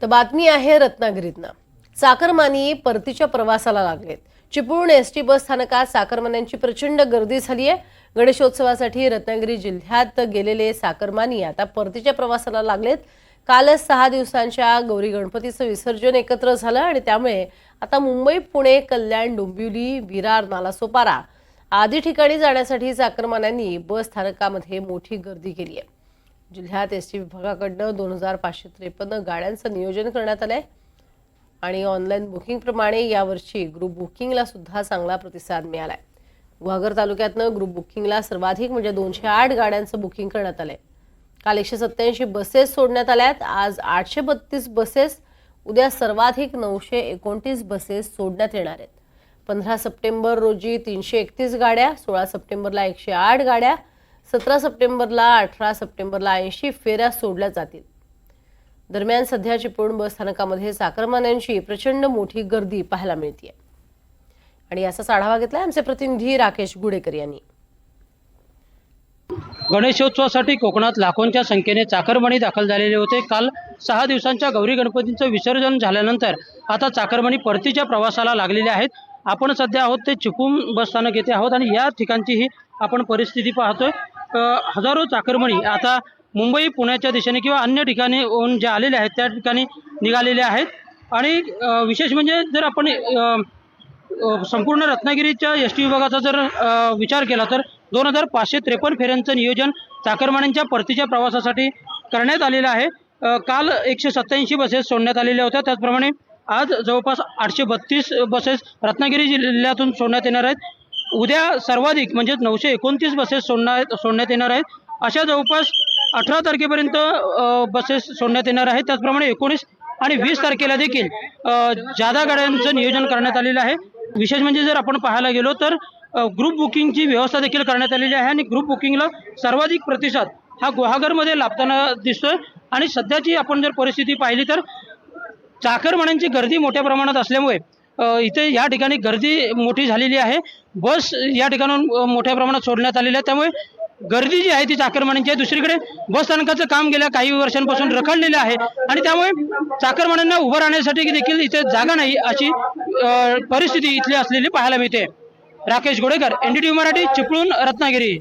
तर बातमी आहे रत्नागिरीतनं। चाकरमानी परतीच्या प्रवासाला लागलेत। चिपळूण एसटी बस स्थानकात चाकरमान्यांची प्रचंड गर्दी झाली आहे। गणेशोत्सवासाठी रत्नागिरी जिल्ह्यात गेलेले चाकरमानी आता परतीच्या प्रवासाला लागलेत। कालच 6 दिवसांच्या गौरी गणपतीचं विसर्जन एकत्र झालं आणि त्यामुळे आता मुंबई, पुणे, कल्याण, डोंबिवली, विरार, नालासोपारा आदी ठिकाणी जाण्यासाठी चाकरमान्यांनी बस स्थानकामध्ये मोठी गर्दी केली आहे। जिल्ह्यात एसटी विभागाकडून 2553 गाड्यांचं नियोजन करण्यात आलंय आणि ऑनलाईन बुकिंग प्रमाणे यावर्षी ग्रुप बुकिंगला सुद्धा चांगला प्रतिसाद मिळालाय। गुहागर तालुक्यातनं ग्रुप बुकिंगला सर्वाधिक म्हणजे 208 गाड्यांचं बुकिंग करण्यात आलंय। काल 187 बसेस सोडण्यात आल्यात। आज 832 बसेस, उद्या सर्वाधिक 929 बसेस सोडण्यात येणार आहेत। 15 सप्टेंबर रोजी 331 गाड्या, 16 सप्टेंबरला 108 गाड्या, 17 सप्टेंबरला 18 सप्टेंबरला 80 फेऱ्या सोडल्या जातील। दरम्यान सध्या चिपळूण बस स्थानकामध्ये चाकरमान्यांची प्रचंड मोठी गर्दी पाहायला मिळते आणि याचा आढावा घेतलाय आमचे प्रतिनिधी राकेश गुडेकर यांनी। गणेशोत्सवासाठी कोकणात लाखोंच्या संख्येने चाकरमानी दाखल झालेले होते। काल 6 दिवसांच्या गौरी गणपतींचं विसर्जन झाल्यानंतर आता चाकरमानी परतीच्या प्रवासाला लागलेले आहेत। आपण सध्या आहोत ते चिपळूण बस स्थानक येथे आहोत आणि या ठिकाणची ही आपण परिस्थिती पाहतोय। हजारो चाकरमानी आता मुंबई, पुण्याच्या दिशेने किंवा अन्य ठिकाणी जे आलेले आहेत त्या ठिकाणी निघालेले आहेत। आणि विशेष म्हणजे जर आपण संपूर्ण रत्नागिरीच्या एसटी विभागाचा जर विचार केला तर 2553 फेऱ्यांचं नियोजन चाकरमान्यांच्या परतीच्या प्रवासासाठी करण्यात आलेलं आहे। काल 187 बसेस सोडण्यात आलेल्या होत्या। त्याचप्रमाणे आज जवळपास 832 बसेस रत्नागिरी जिल्ह्यातून सोडण्यात येणार आहेत। उद्या सर्वाधिक म्हणजे 929 बसेस सोडण्यात येणार आहेत। अशा जवळपास 18 तारखेपर्यंत बसेस सोडण्यात येणार आहेत। त्याचप्रमाणे 19 आणि 20 तारखेला देखील जादा गाड्यांचं नियोजन करण्यात आलेलं आहे। विशेष म्हणजे जर आपण पाहायला गेलो तर ग्रुप बुकिंगची व्यवस्था देखील करण्यात आलेली आहे आणि ग्रुप बुकिंगला सर्वाधिक प्रतिसाद हा गुहागरमध्ये लाभताना दिसतोय। आणि सध्याची आपण जर परिस्थिती पाहिली तर चाकरमान्यांची गर्दी मोठ्या प्रमाणात असल्यामुळे इथे या ठिकाणी गर्दी मोठी झालेली आहे। बस या ठिकाणाहून मोठ्या प्रमाणात सोडण्यात आलेली आहे, त्यामुळे गर्दी जी आहे ती चाकरमान्यांची आहे। दुसरीकडे बस स्थानकाचं काम गेल्या काही वर्षांपासून रखडलेलं आहे आणि त्यामुळे चाकरमान्यांना उभं राहण्यासाठी देखील इथे जागा नाही अशी परिस्थिती इथली असलेली पाहायला मिळते। राकेश गोडेकर, NDTV मराठी, चिपळूण, रत्नागिरी।